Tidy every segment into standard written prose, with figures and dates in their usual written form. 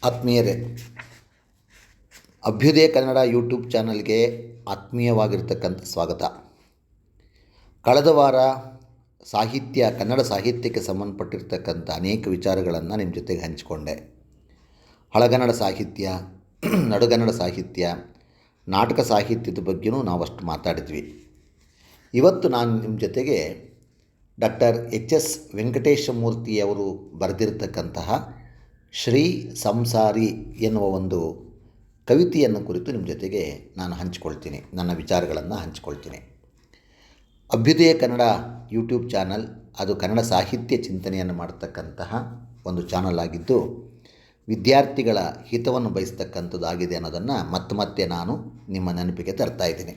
ಆತ್ಮೀಯರೇ, ಅಭ್ಯುದಯ ಕನ್ನಡ ಯೂಟ್ಯೂಬ್ ಚಾನಲ್ಗೆ ಆತ್ಮೀಯವಾಗಿರ್ತಕ್ಕಂಥ ಸ್ವಾಗತ. ಕಳೆದ ವಾರ ಕನ್ನಡ ಸಾಹಿತ್ಯಕ್ಕೆ ಸಂಬಂಧಪಟ್ಟಿರ್ತಕ್ಕಂಥ ಅನೇಕ ವಿಚಾರಗಳನ್ನು ನಿಮ್ಮ ಜೊತೆಗೆ ಹಂಚಿಕೊಂಡೆ. ಹಳಗನ್ನಡ ಸಾಹಿತ್ಯ, ನಡುಗನ್ನಡ ಸಾಹಿತ್ಯ, ನಾಟಕ ಸಾಹಿತ್ಯದ ಬಗ್ಗೆಯೂ ನಾವಷ್ಟು ಮಾತಾಡಿದ್ವಿ. ಇವತ್ತು ನಾನು ನಿಮ್ಮ ಜೊತೆಗೆ ಡಾಕ್ಟರ್ ಎಚ್ ವೆಂಕಟೇಶಮೂರ್ತಿಯವರು ಬರೆದಿರತಕ್ಕಂತಹ ಶ್ರೀ ಸಂಸಾರಿ ಎನ್ನುವ ಒಂದು ಕವಿತೆಯನ್ನು ಕುರಿತು ನಿಮ್ಮ ಜೊತೆಗೆ ನಾನು ಹಂಚಿಕೊಳ್ತೀನಿ, ನನ್ನ ವಿಚಾರಗಳನ್ನು ಹಂಚಿಕೊಳ್ತೀನಿ. ಅಭ್ಯುದಯ ಕನ್ನಡ ಯೂಟ್ಯೂಬ್ ಚಾನಲ್ ಅದು ಕನ್ನಡ ಸಾಹಿತ್ಯ ಚಿಂತನೆಯನ್ನು ಮಾಡತಕ್ಕಂತಹ ಒಂದು ಚಾನಲ್ ಆಗಿದ್ದು, ವಿದ್ಯಾರ್ಥಿಗಳ ಹಿತವನ್ನು ಬಯಸ್ತಕ್ಕಂಥದ್ದಾಗಿದೆ ಅನ್ನೋದನ್ನು ಮತ್ತೆ ನಾನು ನಿಮ್ಮ ನೆನಪಿಗೆ ತರ್ತಾ ಇದ್ದೀನಿ.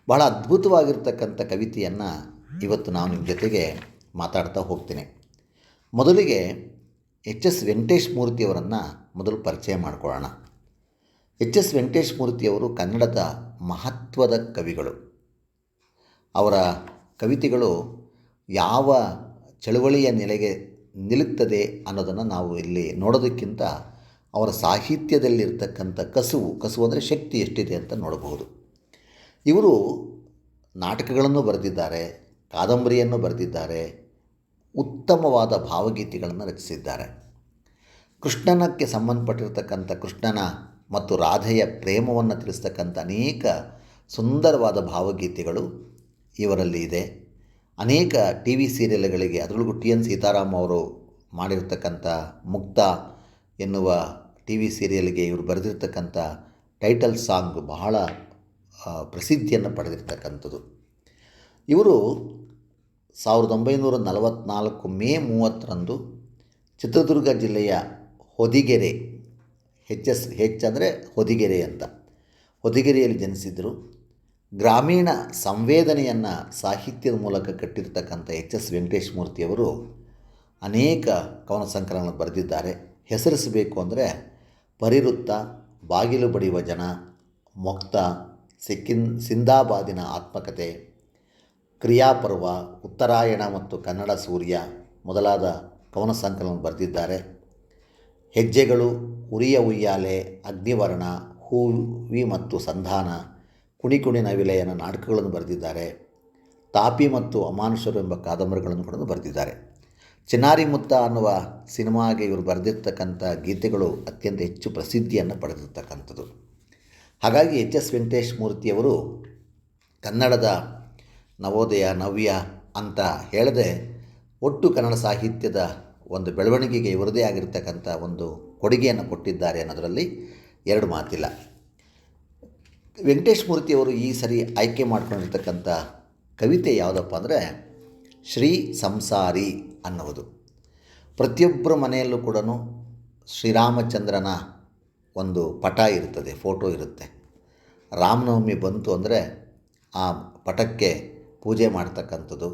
ಬಹಳ ಅದ್ಭುತವಾಗಿರ್ತಕ್ಕಂಥ ಕವಿತೆಯನ್ನು ಇವತ್ತು ನಾನು ನಿಮ್ಮ ಜೊತೆಗೆ ಮಾತಾಡ್ತಾ ಹೋಗ್ತೀನಿ. ಮೊದಲಿಗೆ ವೆಂಕಟೇಶಮೂರ್ತಿಯವರನ್ನು ಮೊದಲು ಪರಿಚಯ ಮಾಡಿಕೊಳ್ಳೋಣ. ವೆಂಕಟೇಶಮೂರ್ತಿಯವರು ಕನ್ನಡದ ಮಹತ್ವದ ಕವಿಗಳು. ಅವರ ಕವಿತೆಗಳು ಯಾವ ಚಳುವಳಿಯ ನೆಲೆಗೆ ನಿಲ್ಲುತ್ತದೆ ಅನ್ನೋದನ್ನು ನಾವು ಇಲ್ಲಿ ನೋಡೋದಕ್ಕಿಂತ ಅವರ ಸಾಹಿತ್ಯದಲ್ಲಿರ್ತಕ್ಕಂಥ ಕಸುವು ಅಂದರೆ ಶಕ್ತಿ ಎಷ್ಟಿದೆ ಅಂತ ನೋಡಬಹುದು. ಇವರು ನಾಟಕಗಳನ್ನು ಬರೆದಿದ್ದಾರೆ, ಕಾದಂಬರಿಯನ್ನು ಬರೆದಿದ್ದಾರೆ, ಉತ್ತಮವಾದ ಭಾವಗೀತೆಗಳನ್ನು ರಚಿಸಿದ್ದಾರೆ. ಕೃಷ್ಣನಕ್ಕೆ ಸಂಬಂಧಪಟ್ಟಿರ್ತಕ್ಕಂಥ ಕೃಷ್ಣನ ಮತ್ತು ರಾಧೆಯ ಪ್ರೇಮವನ್ನು ತಿಳಿಸ್ತಕ್ಕಂಥ ಅನೇಕ ಸುಂದರವಾದ ಭಾವಗೀತೆಗಳು ಇವರಲ್ಲಿ ಇದೆ. ಅನೇಕ ಟಿ ವಿ ಸೀರಿಯಲ್ಗಳಿಗೆ, ಅದರೊಳಗೂ ಟಿ.ಎನ್. ಸೀತಾರಾಮ್ ಅವರು ಮಾಡಿರ್ತಕ್ಕಂಥ ಮುಕ್ತ ಎನ್ನುವ ಟಿ ವಿ ಸೀರಿಯಲ್ಗೆ ಇವರು ಬರೆದಿರ್ತಕ್ಕಂಥ ಟೈಟಲ್ ಸಾಂಗ್ ಬಹಳ ಪ್ರಸಿದ್ಧಿಯನ್ನು ಪಡೆದಿರ್ತಕ್ಕಂಥದ್ದು. ಇವರು 1944 ಮೇ 30ರಂದು ಚಿತ್ರದುರ್ಗ ಜಿಲ್ಲೆಯ ಹೊದಿಗೆರೆ, ಹೆಚ್ ಅಂದರೆ ಹೊದಿಗೆರೆ ಅಂತ, ಹೊದಿಗೆರೆಯಲ್ಲಿ ಜನಿಸಿದರು. ಗ್ರಾಮೀಣ ಸಂವೇದನೆಯನ್ನು ಸಾಹಿತ್ಯದ ಮೂಲಕ ಕಟ್ಟಿರ್ತಕ್ಕಂಥ ವೆಂಕಟೇಶಮೂರ್ತಿಯವರು ಅನೇಕ ಕವನ ಸಂಕಲನ ಬರೆದಿದ್ದಾರೆ. ಹೆಸರಿಸಬೇಕು ಅಂದರೆ ಪರಿವೃತ್ತ, ಬಾಗಿಲು ಬಡಿಯುವ ಜನ, ಮೊಕ್ತ, ಸಿಂದಾಬಾದಿನ ಆತ್ಮಕಥೆ, ಕ್ರಿಯಾಪರ್ವ, ಉತ್ತರಾಯಣ ಮತ್ತು ಕನ್ನಡ ಸೂರ್ಯ ಮೊದಲಾದ ಕವನ ಸಂಕಲನ ಬರೆದಿದ್ದಾರೆ. ಹೆಜ್ಜೆಗಳು, ಉರಿಯ ಉಯ್ಯಾಲೆ, ಅಗ್ನಿವರ್ಣ, ಹೂವಿ ಮತ್ತು ಸಂಧಾನ, ಕುಣಿ ನವಿಲೆಯನ ನಾಟಕಗಳನ್ನು ಬರೆದಿದ್ದಾರೆ. ತಾಪಿ ಮತ್ತು ಅಮಾನುಷರು ಎಂಬ ಕಾದಂಬರಿಗಳನ್ನು ಕೂಡ ಬರೆದಿದ್ದಾರೆ. ಚಿನ್ನಾರಿ ಮುತ್ತ ಅನ್ನುವ ಸಿನಿಮಾಗೆ ಇವರು ಬರೆದಿರ್ತಕ್ಕಂಥ ಗೀತೆಗಳು ಅತ್ಯಂತ ಹೆಚ್ಚು ಪ್ರಸಿದ್ಧಿಯನ್ನು ಪಡೆದಿರ್ತಕ್ಕಂಥದ್ದು. ಹಾಗಾಗಿ ವೆಂಕಟೇಶಮೂರ್ತಿಯವರು ಕನ್ನಡದ ನವೋದಯ, ನವ್ಯ ಅಂತ ಹೇಳದೆ ಒಟ್ಟು ಕನ್ನಡ ಸಾಹಿತ್ಯದ ಒಂದು ಬೆಳವಣಿಗೆಗೆ ಇವರದೇ ಆಗಿರ್ತಕ್ಕಂಥ ಒಂದು ಕೊಡುಗೆಯನ್ನು ಕೊಟ್ಟಿದ್ದಾರೆ ಅನ್ನೋದರಲ್ಲಿ ಎರಡು ಮಾತಿಲ್ಲ. ವೆಂಕಟೇಶಮೂರ್ತಿಯವರು ಈ ಸರಿ ಆಯ್ಕೆ ಮಾಡ್ಕೊಂಡಿರ್ತಕ್ಕಂಥ ಕವಿತೆ ಯಾವುದಪ್ಪ ಅಂದರೆ ಶ್ರೀ ಸಂಸಾರಿ ಅನ್ನುವುದು. ಪ್ರತಿಯೊಬ್ಬರ ಮನೆಯಲ್ಲೂ ಕೂಡ ಶ್ರೀರಾಮಚಂದ್ರನ ಒಂದು ಪಟ ಇರ್ತದೆ, ಫೋಟೋ ಇರುತ್ತೆ. ರಾಮನವಮಿ ಬಂತು ಅಂದರೆ ಆ ಪಟಕ್ಕೆ ಪೂಜೆ ಮಾಡ್ತಕ್ಕಂಥದ್ದು,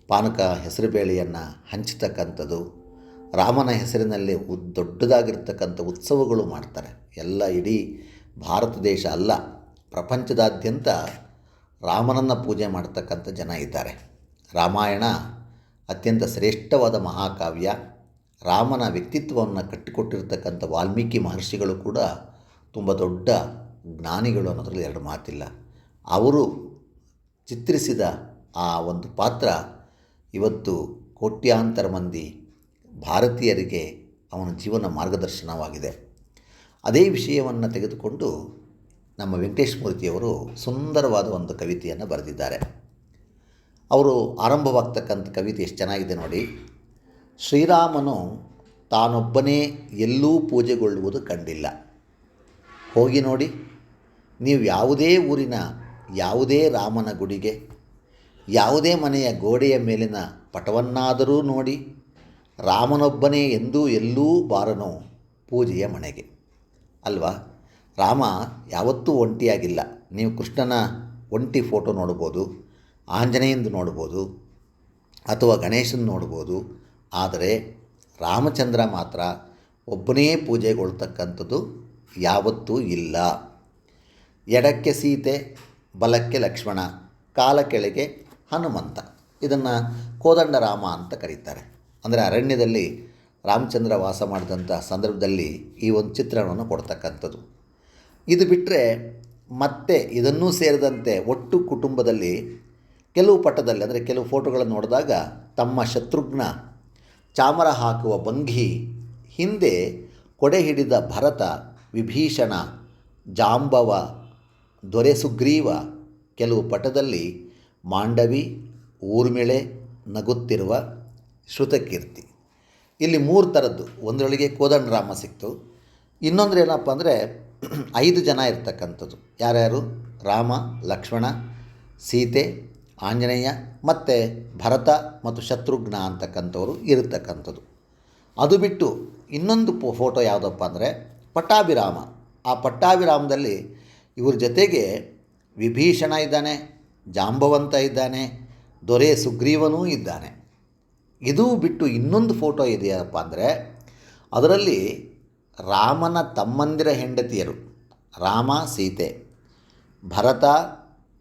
ಪಾನಕ ಹೆಸರುಬೇಳೆಯನ್ನು ಹಂಚತಕ್ಕಂಥದ್ದು, ರಾಮನ ಹೆಸರಿನಲ್ಲಿ ದೊಡ್ಡದಾಗಿರ್ತಕ್ಕಂಥ ಉತ್ಸವಗಳು ಮಾಡ್ತಾರೆ. ಎಲ್ಲ ಇಡೀ ಭಾರತ ದೇಶ ಅಲ್ಲ, ಪ್ರಪಂಚದಾದ್ಯಂತ ರಾಮನನ್ನು ಪೂಜೆ ಮಾಡ್ತಕ್ಕಂಥ ಜನ ಇದ್ದಾರೆ. ರಾಮಾಯಣ ಅತ್ಯಂತ ಶ್ರೇಷ್ಠವಾದ ಮಹಾಕಾವ್ಯ. ರಾಮನ ವ್ಯಕ್ತಿತ್ವವನ್ನು ಕಟ್ಟಿಕೊಟ್ಟಿರ್ತಕ್ಕಂಥ ವಾಲ್ಮೀಕಿ ಮಹರ್ಷಿಗಳು ಕೂಡ ತುಂಬ ದೊಡ್ಡ ಜ್ಞಾನಿಗಳು ಅನ್ನೋದ್ರಲ್ಲಿ ಎರಡು ಮಾತಿಲ್ಲ. ಅವರು ಚಿತ್ರಿಸಿದ ಆ ಒಂದು ಪಾತ್ರ ಇವತ್ತು ಕೋಟ್ಯಾಂತರ ಮಂದಿ ಭಾರತೀಯರಿಗೆ ಅವನ ಜೀವನ ಮಾರ್ಗದರ್ಶನವಾಗಿದೆ. ಅದೇ ವಿಷಯವನ್ನು ತೆಗೆದುಕೊಂಡು ನಮ್ಮ ವೆಂಕಟೇಶಮೂರ್ತಿಯವರು ಸುಂದರವಾದ ಒಂದು ಕವಿತೆಯನ್ನು ಬರೆದಿದ್ದಾರೆ. ಅವರು ಆರಂಭವಾಗ್ತಕ್ಕಂಥ ಕವಿತೆ ಎಷ್ಟು ಚೆನ್ನಾಗಿದೆ ನೋಡಿ. ಶ್ರೀರಾಮನು ತಾನೊಬ್ಬನೇ ಎಲ್ಲೂ ಪೂಜೆಗೊಳ್ಳುವುದು ಕಂಡಿಲ್ಲ. ಹೋಗಿ ನೋಡಿ, ನೀವು ಯಾವುದೇ ಊರಿನ ಯಾವುದೇ ರಾಮನ ಗುಡಿಗೆ, ಯಾವುದೇ ಮನೆಯ ಗೋಡೆಯ ಮೇಲಿನ ಪಟವನ್ನಾದರೂ ನೋಡಿ, ರಾಮನೊಬ್ಬನೇ ಎಂದೂ ಎಲ್ಲೂ ಬಾರನು ಪೂಜೆಯ ಮನೆಗೆ. ಅಲ್ವಾ? ರಾಮ ಯಾವತ್ತೂ ಒಂಟಿಯಾಗಿಲ್ಲ. ನೀವು ಕೃಷ್ಣನ ಒಂಟಿ ಫೋಟೋ ನೋಡ್ಬೋದು, ಆಂಜನೇಯಂದು ನೋಡ್ಬೋದು, ಅಥವಾ ಗಣೇಶನ ನೋಡ್ಬೋದು. ಆದರೆ ರಾಮಚಂದ್ರ ಮಾತ್ರ ಒಬ್ಬನೇ ಪೂಜೆಗೊಳ್ತಕ್ಕಂಥದ್ದು ಯಾವತ್ತೂ ಇಲ್ಲ. ಎಡಕ್ಕೆ ಸೀತೆ, ಬಲಕ್ಕೆ ಲಕ್ಷ್ಮಣ, ಕಾಲ ಕೆಳಗೆ ಹನುಮಂತ. ಇದನ್ನು ಕೋದಂಡರಾಮ ಅಂತ ಕರೀತಾರೆ. ಅಂದರೆ ಅರಣ್ಯದಲ್ಲಿ ರಾಮಚಂದ್ರ ವಾಸ ಮಾಡಿದಂಥ ಸಂದರ್ಭದಲ್ಲಿ ಈ ಒಂದು ಚಿತ್ರಣವನ್ನು ಕೊಡ್ತಕ್ಕಂಥದ್ದು. ಇದು ಬಿಟ್ಟರೆ ಮತ್ತೆ ಇದನ್ನೂ ಸೇರಿದಂತೆ ಒಟ್ಟು ಕುಟುಂಬದಲ್ಲಿ ಕೆಲವು ಪಟದಲ್ಲಿ ಅಂದರೆ ಕೆಲವು ಫೋಟೋಗಳನ್ನು ನೋಡಿದಾಗ ತಮ್ಮ ಶತ್ರುಘ್ನ ಚಾಮರ ಹಾಕುವ ಭಂಗಿ, ಹಿಂದೆ ಕೊಡೆ ಹಿಡಿದ ಭರತ, ವಿಭೀಷಣ, ಜಾಂಬವ, ದೊರೆ ಸುಗ್ರೀವ, ಕೆಲವು ಪಟದಲ್ಲಿ ಮಾಂಡವಿ, ಊರ್ಮಿಳೆ, ನಗುತ್ತಿರುವ ಶ್ರುತಕೀರ್ತಿ. ಇಲ್ಲಿ 3 ಥರದ್ದು. ಒಂದರೊಳಗೆ ಕೋದಂಡರಾಮ ಸಿಕ್ತು. ಇನ್ನೊಂದು ಏನಪ್ಪ ಅಂದರೆ 5 ಜನ ಇರ್ತಕ್ಕಂಥದ್ದು. ಯಾರ್ಯಾರು? ರಾಮ, ಲಕ್ಷ್ಮಣ, ಸೀತೆ, ಆಂಜನೇಯ ಮತ್ತು ಭರತ ಮತ್ತು ಶತ್ರುಘ್ನ ಅಂತಕ್ಕಂಥವ್ರು ಇರತಕ್ಕಂಥದ್ದು. ಅದು ಬಿಟ್ಟು ಇನ್ನೊಂದು ಫೋಟೋ ಯಾವುದಪ್ಪ ಅಂದರೆ ಪಟ್ಟಾಭಿರಾಮ. ಆ ಪಟ್ಟಾಭಿರಾಮದಲ್ಲಿ ಇವ್ರ ಜೊತೆಗೆ ವಿಭೀಷಣ ಇದ್ದಾನೆ, ಜಾಂಬವಂತ ಇದ್ದಾನೆ, ದೊರೆ ಸುಗ್ರೀವನೂ ಇದ್ದಾನೆ. ಇದು ಬಿಟ್ಟು ಇನ್ನೊಂದು ಫೋಟೋ ಇದೆಯಪ್ಪ ಅಂದರೆ ಅದರಲ್ಲಿ ರಾಮನ ತಮ್ಮಂದಿರ ಹೆಂಡತಿಯರು, ರಾಮ ಸೀತೆ, ಭರತ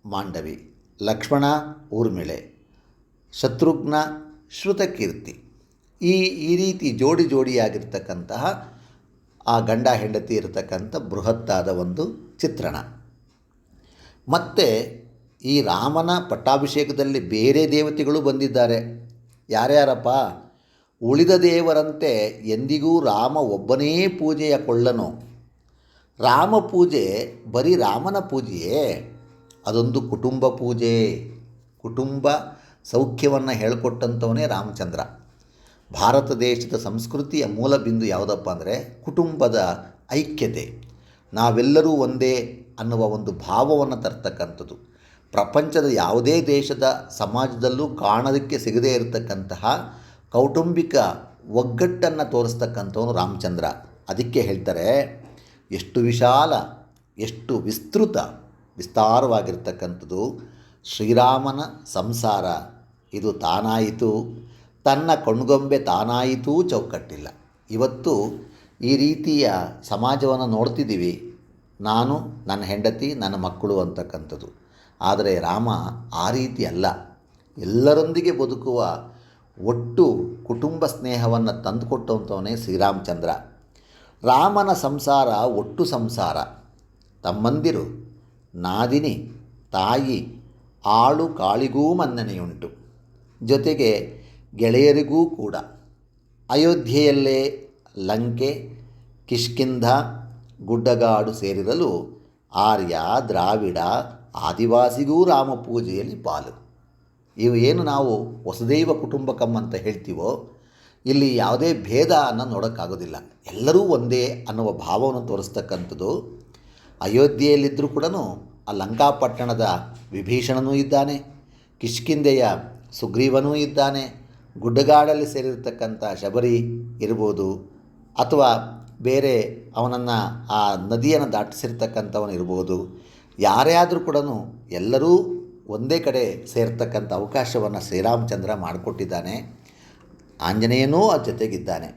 ಮಾಂಡವಿ, ಲಕ್ಷ್ಮಣ ಊರ್ಮಿಳೆ, ಶತ್ರುಘ್ನ ಶ್ರುತಕೀರ್ತಿ. ಈ ರೀತಿ ಜೋಡಿ ಜೋಡಿಯಾಗಿರ್ತಕ್ಕಂತಹ ಆ ಗಂಡ ಹೆಂಡತಿ ಇರತಕ್ಕಂಥ ಬೃಹತ್ತಾದ ಒಂದು ಚಿತ್ರಣ. ಮತ್ತು ಈ ರಾಮನ ಪಟ್ಟಾಭಿಷೇಕದಲ್ಲಿ ಬೇರೆ ದೇವತೆಗಳು ಬಂದಿದ್ದಾರೆ. ಯಾರ್ಯಾರಪ್ಪ? ಉಳಿದ ದೇವರಂತೆ ಎಂದಿಗೂ ರಾಮ ಒಬ್ಬನೇ ಪೂಜೆಯ ಕೊಳ್ಳನು. ರಾಮ ಪೂಜೆ ಬರೀ ರಾಮನ ಪೂಜೆಯೇ? ಅದೊಂದು ಕುಟುಂಬ ಪೂಜೆ. ಕುಟುಂಬ ಸೌಖ್ಯವನ್ನು ಹೇಳಿಕೊಟ್ಟಂಥವನೇ ರಾಮಚಂದ್ರ. ಭಾರತ ದೇಶದ ಸಂಸ್ಕೃತಿಯ ಮೂಲ ಬಿಂದು ಯಾವುದಪ್ಪ ಅಂದರೆ ಕುಟುಂಬದ ಐಕ್ಯತೆ. ನಾವೆಲ್ಲರೂ ಒಂದೇ ಅನ್ನುವ ಒಂದು ಭಾವವನ್ನು ತರ್ತಕ್ಕಂಥದ್ದು. ಪ್ರಪಂಚದ ಯಾವುದೇ ದೇಶದ ಸಮಾಜದಲ್ಲೂ ಕಾಣೋದಕ್ಕೆ ಸಿಗದೇ ಇರತಕ್ಕಂತಹ ಕೌಟುಂಬಿಕ ಒಗ್ಗಟ್ಟನ್ನು ತೋರಿಸ್ತಕ್ಕಂಥವನು ರಾಮಚಂದ್ರ. ಅದಕ್ಕೆ ಹೇಳ್ತಾರೆ, ಎಷ್ಟು ವಿಶಾಲ, ಎಷ್ಟು ವಿಸ್ತಾರವಾಗಿರ್ತಕ್ಕಂಥದ್ದು ಶ್ರೀರಾಮನ ಸಂಸಾರ. ಇದು ತಾನಾಯಿತು, ತನ್ನ ಕಣ್ಗೊಂಬೆ ತಾನಾಯಿತೂ ಚೌಕಟ್ಟಿಲ್ಲ. ಇವತ್ತು ಈ ರೀತಿಯ ಸಮಾಜವನ್ನು ನೋಡ್ತಿದ್ದೀವಿ. ನಾನು, ನನ್ನ ಹೆಂಡತಿ, ನನ್ನ ಮಕ್ಕಳು ಅಂತಕ್ಕಂಥದ್ದು. ಆದರೆ ರಾಮ ಆ ರೀತಿ ಅಲ್ಲ. ಎಲ್ಲರೊಂದಿಗೆ ಬದುಕುವ ಒಟ್ಟು ಕುಟುಂಬ ಸ್ನೇಹವನ್ನು ತಂದುಕೊಟ್ಟಂಥವನೇ ಶ್ರೀರಾಮಚಂದ್ರ. ರಾಮನ ಸಂಸಾರ ಒಟ್ಟು ಸಂಸಾರ. ತಮ್ಮಂದಿರು, ನಾದಿನಿ, ತಾಯಿ, ಆಳು ಕಾಳಿಗೂ ಮನ್ನಣೆಯುಂಟು. ಜೊತೆಗೆ ಗೆಳೆಯರಿಗೂ ಕೂಡ. ಅಯೋಧ್ಯೆಯಲ್ಲೇ ಲಂಕೆ, ಕಿಷ್ಕಿಂಧ, ಗುಡ್ಡಗಾಡು ಸೇರಿರಲು ಆರ್ಯ, ದ್ರಾವಿಡ, ಆದಿವಾಸಿಗೂ ರಾಮ ಪೂಜೆಯಲ್ಲಿ ಪಾಲು. ಇವು ಏನು ನಾವು ವಸುದೈವ ಕುಟುಂಬಕಂ ಅಂತ ಹೇಳ್ತೀವೋ, ಇಲ್ಲಿ ಯಾವುದೇ ಭೇದ ಅನ್ನೋ ನೋಡೋಕ್ಕಾಗೋದಿಲ್ಲ. ಎಲ್ಲರೂ ಒಂದೇ ಅನ್ನುವ ಭಾವವನ್ನು ತೋರಿಸ್ತಕ್ಕಂಥದ್ದು. ಅಯೋಧ್ಯೆಯಲ್ಲಿದ್ದರೂ ಕೂಡ ಆ ಲಂಕಾಪಟ್ಟಣದ ವಿಭೀಷಣನೂ ಇದ್ದಾನೆ, ಕಿಷ್ಕಿಂಧೆಯ ಸುಗ್ರೀವನೂ ಇದ್ದಾನೆ, ಗುಡ್ಡಗಾಡಲ್ಲಿ ಸೇರಿರ್ತಕ್ಕಂಥ ಶಬರಿ ಇರ್ಬೋದು, ಅಥವಾ ಬೇರೆ ಅವನನ್ನು ಆ ನದಿಯನ್ನು ದಾಟಿಸಿರ್ತಕ್ಕಂಥವನು ಇರ್ಬೋದು. ಯಾರೇ ಆದರೂ ಕೂಡ ಎಲ್ಲರೂ ಒಂದೇ ಕಡೆ ಸೇರ್ತಕ್ಕಂಥ ಅವಕಾಶವನ್ನು ಶ್ರೀರಾಮಚಂದ್ರ ಮಾಡಿಕೊಟ್ಟಿದ್ದಾನೆ. ಆಂಜನೇಯನೂ ಆ ಜೊತೆಗಿದ್ದಾನೆ.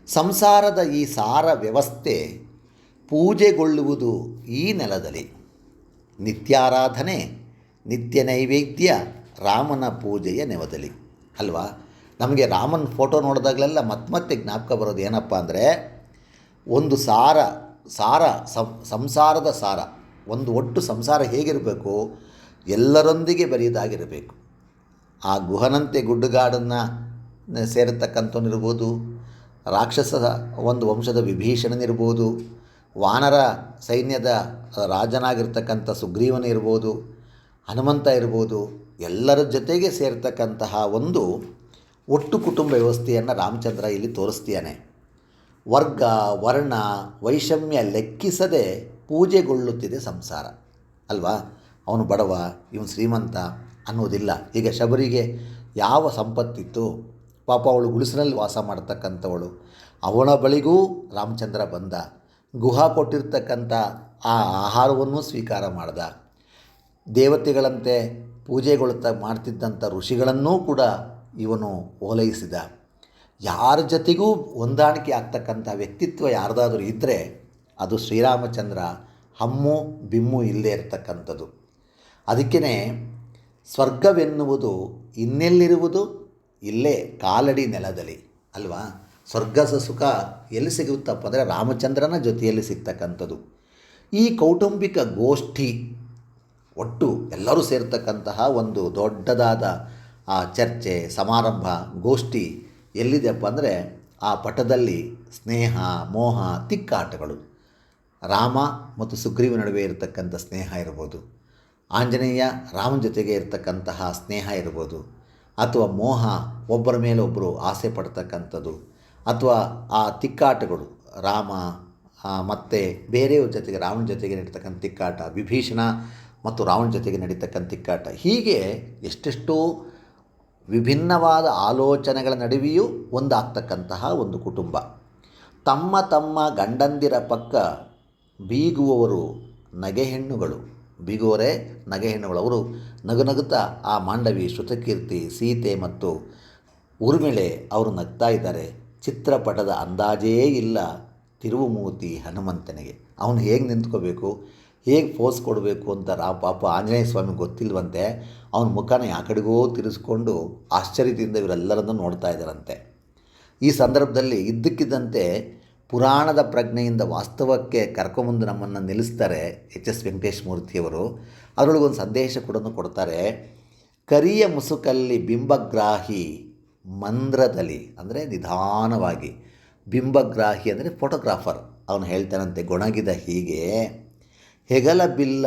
ಸಂಸಾರದ ಈ ಸಾರ ವ್ಯವಸ್ಥೆ ಪೂಜೆಗೊಳ್ಳುವುದು ಈ ನೆಲದಲ್ಲಿ. ನಿತ್ಯಾರಾಧನೆ, ನಿತ್ಯ ನೈವೇದ್ಯ ರಾಮನ ಪೂಜೆಯ ನೆವದಲ್ಲಿ ಅಲ್ವಾ. ನಮಗೆ ರಾಮನ ಫೋಟೋ ನೋಡಿದಾಗಲೆಲ್ಲ ಮತ್ತೆ ಜ್ಞಾಪಕ ಬರೋದು ಏನಪ್ಪ ಅಂದರೆ, ಒಂದು ಸಂಸಾರದ ಸಾರ. ಒಂದು ಒಟ್ಟು ಸಂಸಾರ ಹೇಗಿರಬೇಕು? ಎಲ್ಲರೊಂದಿಗೆ ಬೆರೆಯುವುದಾಗಿರಬೇಕು. ಆ ಗುಹನಂತೆ ಗುಡ್ಡುಗಾಡನ್ನು ಸೇರತಕ್ಕಂಥವನಿರ್ಬೋದು, ರಾಕ್ಷಸ ಒಂದು ವಂಶದ ವಿಭೀಷಣನಿರ್ಬೋದು, ವಾನರ ಸೈನ್ಯದ ರಾಜನಾಗಿರ್ತಕ್ಕಂಥ ಸುಗ್ರೀವನಿರ್ಬೋದು, ಹನುಮಂತ ಇರ್ಬೋದು. ಎಲ್ಲರ ಜೊತೆಗೆ ಸೇರ್ತಕ್ಕಂತಹ ಒಂದು ಒಟ್ಟು ಕುಟುಂಬ ವ್ಯವಸ್ಥೆಯನ್ನು ರಾಮಚಂದ್ರ ಇಲ್ಲಿ ತೋರಿಸ್ತಾನೆ. ವರ್ಗ, ವರ್ಣ, ವೈಷಮ್ಯ ಲೆಕ್ಕಿಸದೆ ಪೂಜೆಗೊಳ್ಳುತ್ತಿದೆ ಸಂಸಾರ ಅಲ್ವಾ. ಅವನು ಬಡವ, ಇವನು ಶ್ರೀಮಂತ ಅನ್ನೋದಿಲ್ಲ. ಈಗ ಶಬರಿಗೆ ಯಾವ ಸಂಪತ್ತಿತ್ತು? ಪಾಪ ಅವಳು ಗುಡಿಸಿನಲ್ಲಿ ವಾಸ ಮಾಡ್ತಕ್ಕಂಥವಳು. ಅವಳ ಬಳಿಗೂ ರಾಮಚಂದ್ರ ಬಂದ. ಗುಹಾ ಕೊಟ್ಟಿರ್ತಕ್ಕಂಥ ಆ ಆಹಾರವನ್ನು ಸ್ವೀಕಾರ ಮಾಡ್ದ. ದೇವತೆಗಳಂತೆ ಮಾಡ್ತಿದ್ದಂಥ ಋಷಿಗಳನ್ನೂ ಕೂಡ ಇವನು ಓಲೈಸಿದ. ಯಾರ ಜೊತೆಗೂ ಹೊಂದಾಣಿಕೆ ಆಗ್ತಕ್ಕಂಥ ವ್ಯಕ್ತಿತ್ವ ಯಾರ್ದಾದ್ರೂ ಇದ್ದರೆ ಅದು ಶ್ರೀರಾಮಚಂದ್ರ. ಹಮ್ಮು ಬಿಮ್ಮು ಇಲ್ಲೇ ಇರತಕ್ಕಂಥದ್ದು. ಅದಕ್ಕೇ ಸ್ವರ್ಗವೆನ್ನುವುದು ಇನ್ನೆಲ್ಲಿರುವುದು? ಇಲ್ಲೇ ಕಾಲಡಿ ನೆಲದಲ್ಲಿ ಅಲ್ವಾ. ಸ್ವರ್ಗದ ಸುಖ ಎಲ್ಲಿ ಸಿಗುತ್ತಪ್ಪ ಅಂದರೆ ರಾಮಚಂದ್ರನ ಜೊತೆಯಲ್ಲಿ ಸಿಗ್ತಕ್ಕಂಥದ್ದು. ಈ ಕೌಟುಂಬಿಕ ಗೋಷ್ಠಿ ಒಟ್ಟು ಎಲ್ಲರೂ ಸೇರ್ತಕ್ಕಂತಹ ಒಂದು ದೊಡ್ಡದಾದ ಚರ್ಚೆ, ಸಮಾರಂಭ, ಗೋಷ್ಠಿ ಎಲ್ಲಿದೆಯಪ್ಪ ಅಂದರೆ ಆ ಪಟದಲ್ಲಿ ಸ್ನೇಹ, ಮೋಹ, ತಿಕ್ಕಾಟಗಳು, ರಾಮ ಮತ್ತು ಸುಗ್ರೀವ ನಡುವೆ ಇರತಕ್ಕಂಥ ಸ್ನೇಹ ಇರ್ಬೋದು, ಆಂಜನೇಯ ರಾಮನ ಜೊತೆಗೆ ಇರತಕ್ಕಂತಹ ಸ್ನೇಹ ಇರ್ಬೋದು, ಅಥವಾ ಮೋಹ, ಒಬ್ಬರ ಮೇಲೆ ಒಬ್ಬರು ಆಸೆ ಪಡ್ತಕ್ಕಂಥದ್ದು, ಅಥವಾ ಆ ತಿಕ್ಕಾಟಗಳು ರಾಮ ಮತ್ತು ಬೇರೆಯವ್ರ ಜೊತೆಗೆ ರಾವಣ ಜೊತೆಗೆ ನಡೀತಕ್ಕಂಥ ತಿಕ್ಕಾಟ, ವಿಭೀಷಣ ಮತ್ತು ರಾವಣ ಜೊತೆಗೆ ನಡೀತಕ್ಕಂಥ ತಿಕ್ಕಾಟ, ಹೀಗೆ ಎಷ್ಟೆಷ್ಟೋ ವಿಭಿನ್ನವಾದ ಆಲೋಚನೆಗಳ ನಡುವೆಯೂ ಒಂದಾಗ್ತಕ್ಕಂತಹ ಒಂದು ಕುಟುಂಬ. ತಮ್ಮ ತಮ್ಮ ಗಂಡಂದಿರ ಪಕ್ಕ ಬೀಗುವವರು ನಗೆಹೆಣ್ಣುಗಳು, ಬೀಗುವವರೇ ನಗೆಹೆಣ್ಣುಗಳು. ಅವರು ನಗುತ್ತಾ ಆ ಮಾಂಡವಿ, ಶ್ರುತಕೀರ್ತಿ, ಸೀತೆ ಮತ್ತು ಊರ್ಮಿಳೆ ಅವರು ನಗ್ತಾ ಇದ್ದಾರೆ. ಚಿತ್ರಪಟದ ಅಂದಾಜೇ ಇಲ್ಲ ತಿರುವುಮೂರ್ತಿ ಹನುಮಂತನಿಗೆ. ಅವನು ಹೇಗೆ ನಿಂತ್ಕೋಬೇಕು, ಹೇಗೆ ಪೋಸ್ ಕೊಡಬೇಕು ಅಂತ ಪಾಪ ಆಂಜನೇಯ ಸ್ವಾಮಿ ಗೊತ್ತಿಲ್ವಂತೆ. ಅವನ ಮುಖನ ಆ ಕಡೆಗೋ ತಿರುಗಿಸ್ಕೊಂಡು ಆಶ್ಚರ್ಯದಿಂದ ಇವರೆಲ್ಲರನ್ನೂ ನೋಡ್ತಾ ಇದ್ದಾರಂತೆ. ಈ ಸಂದರ್ಭದಲ್ಲಿ ಇದ್ದಕ್ಕಿದ್ದಂತೆ ಪುರಾಣದ ಪ್ರಜ್ಞೆಯಿಂದ ವಾಸ್ತವಕ್ಕೆ ಕರ್ಕೊಂಬಂದು ನಮ್ಮನ್ನು ನಿಲ್ಲಿಸ್ತಾರೆ ಎಚ್ ಎಸ್ ವೆಂಕಟೇಶ ಮೂರ್ತಿಯವರು. ಅದರೊಳಗೊಂದು ಸಂದೇಶ ಕೂಡ ಕೊಡ್ತಾರೆ. ಕರಿಯ ಮುಸುಕಲ್ಲಿ ಬಿಂಬಗ್ರಾಹಿ ಮಂದ್ರದಲ್ಲಿ, ಅಂದರೆ ನಿಧಾನವಾಗಿ, ಬಿಂಬಗ್ರಾಹಿ ಅಂದರೆ ಫೋಟೋಗ್ರಾಫರ್, ಅವನು ಹೇಳ್ತಾನಂತೆ, ಗೊಣಗಿದ ಹೀಗೆ ಹೆಗಲ ಬಿಲ್ಲ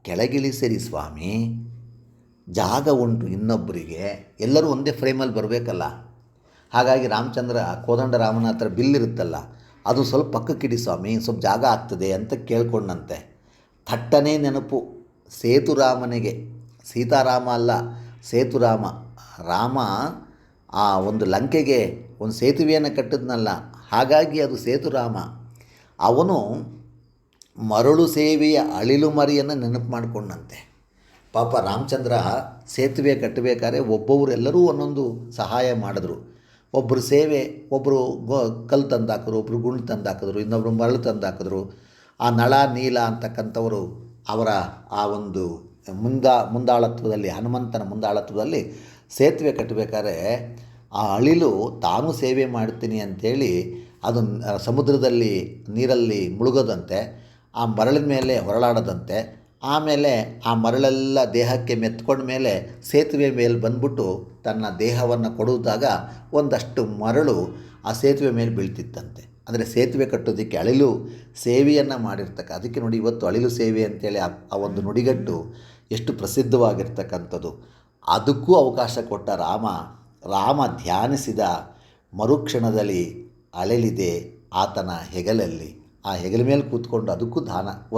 ಕೆಳಗಿಳಿಸಿರಿ ಸ್ವಾಮಿ, ಜಾಗ ಉಂಟು ಇನ್ನೊಬ್ಬರಿಗೆ. ಎಲ್ಲರೂ ಒಂದೇ ಫ್ರೇಮಲ್ಲಿ ಬರಬೇಕಲ್ಲ. ಹಾಗಾಗಿ ರಾಮಚಂದ್ರ ಕೋದಂಡ ರಾಮನ ಹತ್ರ ಬಿಲ್ಲಿರುತ್ತಲ್ಲ, ಅದು ಸ್ವಲ್ಪ ಪಕ್ಕಕ್ಕಿಡಿ ಸ್ವಾಮಿ, ಸ್ವಲ್ಪ ಜಾಗ ಆಗ್ತದೆ ಅಂತ ಕೇಳ್ಕೊಂಡಂತೆ. ಥಟ್ಟನೇ ನೆನಪು ಸೇತುರಾಮನಿಗೆ, ಸೀತಾರಾಮ ಅಲ್ಲ ಸೇತುರಾಮ. ರಾಮ ಆ ಒಂದು ಲಂಕೆಗೆ ಒಂದು ಸೇತುವೆಯನ್ನು ಕಟ್ಟಿದ್ನಲ್ಲ, ಹಾಗಾಗಿ ಅದು ಸೇತುರಾಮ. ಅವನು ಮರಳು ಸೇವೆಯ ಅಳಿಲು ಮರಿಯನ್ನು ನೆನಪು ಮಾಡಿಕೊಂಡಂತೆ. ಪಾಪ ರಾಮಚಂದ್ರ ಸೇತುವೆ ಕಟ್ಟಬೇಕಾದ್ರೆ ಒಬ್ಬೊಬ್ಬರೆಲ್ಲರೂ ಒಂದೊಂದು ಸಹಾಯ ಮಾಡಿದ್ರು. ಒಬ್ಬರು ಸೇವೆ, ಒಬ್ಬರು ಕಲ್ಲು ತಂದು ಹಾಕಿದ್ರು, ಒಬ್ಬರು ಗುಂಡು ತಂದು ಹಾಕಿದ್ರು, ಇನ್ನೊಬ್ಬರು ಮರಳು ತಂದು ಹಾಕಿದ್ರು. ಆ ನಳ ನೀಲ ಅಂತಕ್ಕಂಥವರು ಅವರ ಆ ಒಂದು ಮುಂದಾಳತ್ವದಲ್ಲಿ, ಹನುಮಂತನ ಮುಂದಾಳತ್ವದಲ್ಲಿ ಸೇತುವೆ ಕಟ್ಟಬೇಕಾದ್ರೆ ಆ ಅಳಿಲು ತಾನು ಸೇವೆ ಮಾಡ್ತೀನಿ ಅಂಥೇಳಿ ಅದು ಸಮುದ್ರದಲ್ಲಿ ನೀರಲ್ಲಿ ಮುಳುಗೋದಂತೆ, ಆ ಮರಳಿನ ಮೇಲೆ ಹೊರಳಾಡೋದಂತೆ. ಆಮೇಲೆ ಆ ಮರಳೆಲ್ಲ ದೇಹಕ್ಕೆ ಮೆತ್ಕೊಂಡ ಮೇಲೆ ಸೇತುವೆ ಮೇಲೆ ಬಂದ್ಬಿಟ್ಟು ತನ್ನ ದೇಹವನ್ನು ಕೊಡುವಾಗ ಒಂದಷ್ಟು ಮರಳು ಆ ಸೇತುವೆ ಮೇಲೆ ಬೀಳ್ತಿತ್ತಂತೆ. ಅಂದರೆ ಸೇತುವೆ ಕಟ್ಟೋದಕ್ಕೆ ಅಳಿಲು ಸೇವೆಯನ್ನು ಅದಕ್ಕೆ ನೋಡಿ ಇವತ್ತು ಅಳಿಲು ಸೇವೆ ಅಂತೇಳಿ ಆ ಒಂದು ನುಡಿಗಟ್ಟು ಎಷ್ಟು ಪ್ರಸಿದ್ಧವಾಗಿರ್ತಕ್ಕಂಥದ್ದು. ಅದಕ್ಕೂ ಅವಕಾಶ ಕೊಟ್ಟ ರಾಮ ಧ್ಯಾನಿಸಿದ ಮರುಕ್ಷಣದಲ್ಲಿ ಅಳೆಲಿದೆ ಆತನ ಹೆಗಲಲ್ಲಿ. ಆ ಹೆಗಲ ಮೇಲೆ ಕೂತ್ಕೊಂಡು ಅದಕ್ಕೂ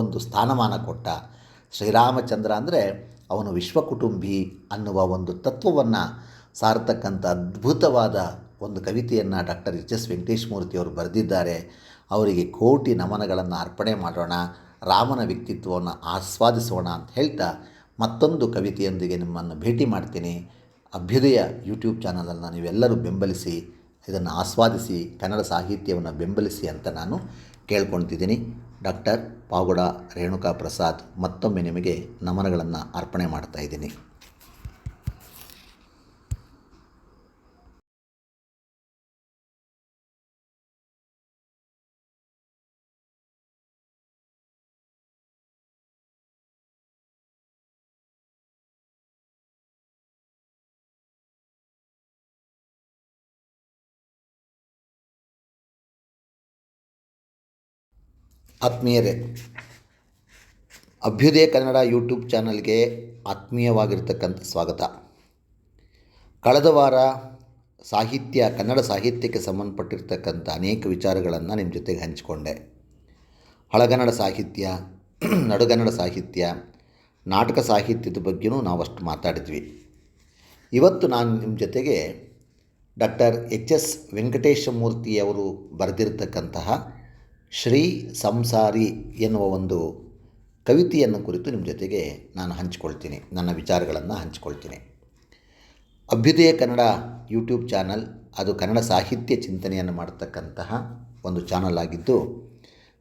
ಒಂದು ಸ್ಥಾನಮಾನ ಕೊಟ್ಟ ಶ್ರೀರಾಮಚಂದ್ರ. ಅಂದರೆ ಅವನು ವಿಶ್ವಕುಟುಂಬಿ ಅನ್ನುವ ಒಂದು ತತ್ವವನ್ನು ಸಾರತಕ್ಕಂಥ ಅದ್ಭುತವಾದ ಒಂದು ಕವಿತೆಯನ್ನು ಡಾಕ್ಟರ್ ಎಚ್ ಎಸ್ ವೆಂಕಟೇಶ ಮೂರ್ತಿಯವರು ಬರೆದಿದ್ದಾರೆ. ಅವರಿಗೆ ಕೋಟಿ ನಮನಗಳನ್ನು ಅರ್ಪಣೆ ಮಾಡೋಣ, ರಾಮನ ವ್ಯಕ್ತಿತ್ವವನ್ನು ಆಸ್ವಾದಿಸೋಣ ಅಂತ ಹೇಳ್ತಾ ಮತ್ತೊಂದು ಕವಿತೆಯೊಂದಿಗೆ ನಿಮ್ಮನ್ನು ಭೇಟಿ ಮಾಡ್ತೀನಿ. ಅಭ್ಯುದಯ ಯೂಟ್ಯೂಬ್ ಚಾನಲನ್ನು ನೀವೆಲ್ಲರೂ ಬೆಂಬಲಿಸಿ, ಇದನ್ನು ಆಸ್ವಾದಿಸಿ, ಕನ್ನಡ ಸಾಹಿತ್ಯವನ್ನು ಬೆಂಬಲಿಸಿ ಅಂತ ನಾನು ಕೇಳ್ಕೊಳ್ತಿದ್ದೀನಿ. ಡಾಕ್ಟರ್ ಪಾವಗಡ ರೇಣುಕಾ ಪ್ರಸಾದ್ ಮತ್ತೊಮ್ಮೆ ನಿಮಗೆ ನಮನಗಳನ್ನು ಅರ್ಪಣೆ ಮಾಡ್ತಾಯಿದ್ದೀನಿ. ಆತ್ಮೀಯರೇ, ಅಭ್ಯುದಯ ಕನ್ನಡ ಯೂಟ್ಯೂಬ್ ಚಾನಲ್ಗೆ ಆತ್ಮೀಯವಾಗಿರ್ತಕ್ಕಂಥ ಸ್ವಾಗತ. ಕಳೆದ ವಾರ ಕನ್ನಡ ಸಾಹಿತ್ಯಕ್ಕೆ ಸಂಬಂಧಪಟ್ಟಿರ್ತಕ್ಕಂಥ ಅನೇಕ ವಿಚಾರಗಳನ್ನು ನಿಮ್ಮ ಜೊತೆಗೆ ಹಂಚಿಕೊಂಡೆ. ಹಳಗನ್ನಡ ಸಾಹಿತ್ಯ, ನಡುಗನ್ನಡ ಸಾಹಿತ್ಯ, ನಾಟಕ ಸಾಹಿತ್ಯದ ಬಗ್ಗೆಯೂ ನಾವಷ್ಟು ಮಾತಾಡಿದ್ವಿ. ಇವತ್ತು ನಾನು ನಿಮ್ಮ ಜೊತೆಗೆ ಡಾಕ್ಟರ್ ಎಚ್ ಎಸ್ ವೆಂಕಟೇಶ ಮೂರ್ತಿಯವರು ಬರೆದಿರತಕ್ಕಂತಹ ಶ್ರೀ ಸಂಸಾರಿ ಎನ್ನುವ ಒಂದು ಕವಿತೆಯನ್ನು ಕುರಿತು ನಿಮ್ಮ ಜೊತೆಗೆ ನಾನು ಹಂಚ್ಕೊಳ್ತೀನಿ, ನನ್ನ ವಿಚಾರಗಳನ್ನು ಹಂಚ್ಕೊಳ್ತೀನಿ. ಅಭ್ಯುದಯ ಕನ್ನಡ ಯೂಟ್ಯೂಬ್ ಚಾನಲ್ ಅದು ಕನ್ನಡ ಸಾಹಿತ್ಯ ಚಿಂತನೆಯನ್ನು ಮಾಡತಕ್ಕಂತಹ ಒಂದು ಚಾನಲ್ ಆಗಿದ್ದು,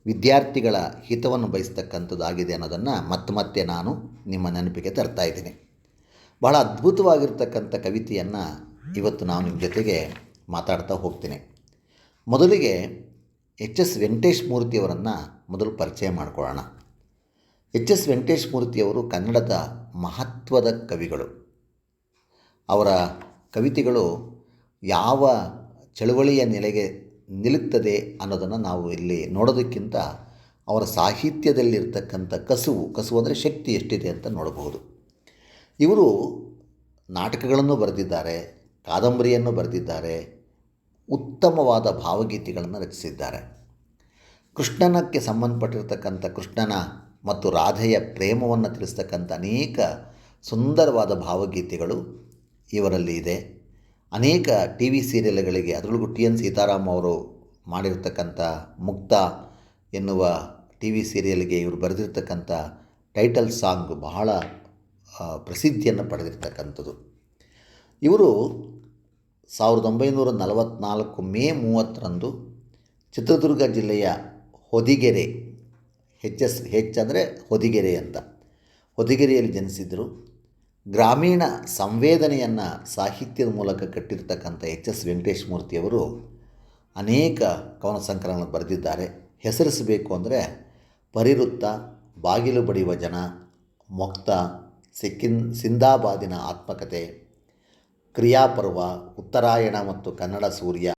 ವಿದ್ಯಾರ್ಥಿಗಳ ಹಿತವನ್ನು ಬಯಸ್ತಕ್ಕಂಥದ್ದಾಗಿದೆ ಅನ್ನೋದನ್ನು ಮತ್ತೆ ನಾನು ನಿಮ್ಮ ನೆನಪಿಗೆ ತರ್ತಾ ಇದ್ದೀನಿ. ಬಹಳ ಅದ್ಭುತವಾಗಿರ್ತಕ್ಕಂಥ ಕವಿತೆಯನ್ನು ಇವತ್ತು ನಾನು ನಿಮ್ಮ ಜೊತೆಗೆ ಮಾತಾಡ್ತಾ ಹೋಗ್ತೀನಿ. ಮೊದಲಿಗೆ ಎಚ್ ಎಸ್ ವೆಂಕಟೇಶ್ ಮೂರ್ತಿಯವರನ್ನು ಮೊದಲು ಪರಿಚಯ ಮಾಡಿಕೊಳ್ಳೋಣ. ಎಚ್ ಎಸ್ ವೆಂಕಟೇಶ್ ಮೂರ್ತಿಯವರು ಕನ್ನಡದ ಮಹತ್ವದ ಕವಿಗಳು. ಅವರ ಕವಿತೆಗಳು ಯಾವ ಚಳುವಳಿಯ ನೆಲೆಗೆ ನಿಲ್ಲುತ್ತದೆ ಅನ್ನೋದನ್ನು ನಾವು ಇಲ್ಲಿ ನೋಡೋದಕ್ಕಿಂತ ಅವರ ಸಾಹಿತ್ಯದಲ್ಲಿರ್ತಕ್ಕಂಥ ಕಸುವು ಅಂದರೆ ಶಕ್ತಿ ಎಷ್ಟಿದೆ ಅಂತ ನೋಡಬಹುದು. ಇವರು ನಾಟಕಗಳನ್ನು ಬರೆದಿದ್ದಾರೆ, ಕಾದಂಬರಿಯನ್ನು ಬರೆದಿದ್ದಾರೆ, ಉತ್ತಮವಾದ ಭಾವಗೀತೆಗಳನ್ನು ರಚಿಸಿದ್ದಾರೆ. ಕೃಷ್ಣನಕ್ಕೆ ಸಂಬಂಧಪಟ್ಟಿರ್ತಕ್ಕಂಥ ಕೃಷ್ಣನ ಮತ್ತು ರಾಧೆಯ ಪ್ರೇಮವನ್ನು ತಿಳಿಸ್ತಕ್ಕಂಥ ಅನೇಕ ಸುಂದರವಾದ ಭಾವಗೀತೆಗಳು ಇವರಲ್ಲಿ ಇದೆ. ಅನೇಕ ಟಿ ವಿ ಸೀರಿಯಲ್ಗಳಿಗೆ, ಅದರೊಳಗೂ ಟಿ ಎನ್ ಸೀತಾರಾಮ್ ಅವರು ಮಾಡಿರ್ತಕ್ಕಂಥ ಮುಕ್ತ ಎನ್ನುವ ಟಿ ವಿ ಸೀರಿಯಲ್ಗೆ ಇವರು ಬರೆದಿರ್ತಕ್ಕಂಥ ಟೈಟಲ್ ಸಾಂಗ್ ಬಹಳ ಪ್ರಸಿದ್ಧಿಯನ್ನು ಪಡೆದಿರ್ತಕ್ಕಂಥದ್ದು. ಇವರು 1944 ಮೇ 30ರಂದು ಚಿತ್ರದುರ್ಗ ಜಿಲ್ಲೆಯ ಹೊದಿಗೆರೆ, ಹೆಚ್ ಅಂದರೆ ಹೊದಿಗೆರೆ ಅಂತ, ಹೊದಿಗೆರೆಯಲ್ಲಿ ಜನಿಸಿದರು. ಗ್ರಾಮೀಣ ಸಂವೇದನೆಯನ್ನು ಸಾಹಿತ್ಯದ ಮೂಲಕ ಕಟ್ಟಿರ್ತಕ್ಕಂಥ ಎಚ್ ಎಸ್ ವೆಂಕಟೇಶ್ ಮೂರ್ತಿಯವರು ಅನೇಕ ಕವನ ಸಂಕಲನ ಬರೆದಿದ್ದಾರೆ. ಹೆಸರಿಸಬೇಕು ಅಂದರೆ ಪರಿವೃತ್ತ, ಬಾಗಿಲು ಬಡಿಯುವ ಜನ, ಮೊಕ್ತ, ಸಿಂದಾಬಾದಿನ ಆತ್ಮಕಥೆ, ಕ್ರಿಯಾಪರ್ವ, ಉತ್ತರಾಯಣ ಮತ್ತು ಕನ್ನಡ ಸೂರ್ಯ,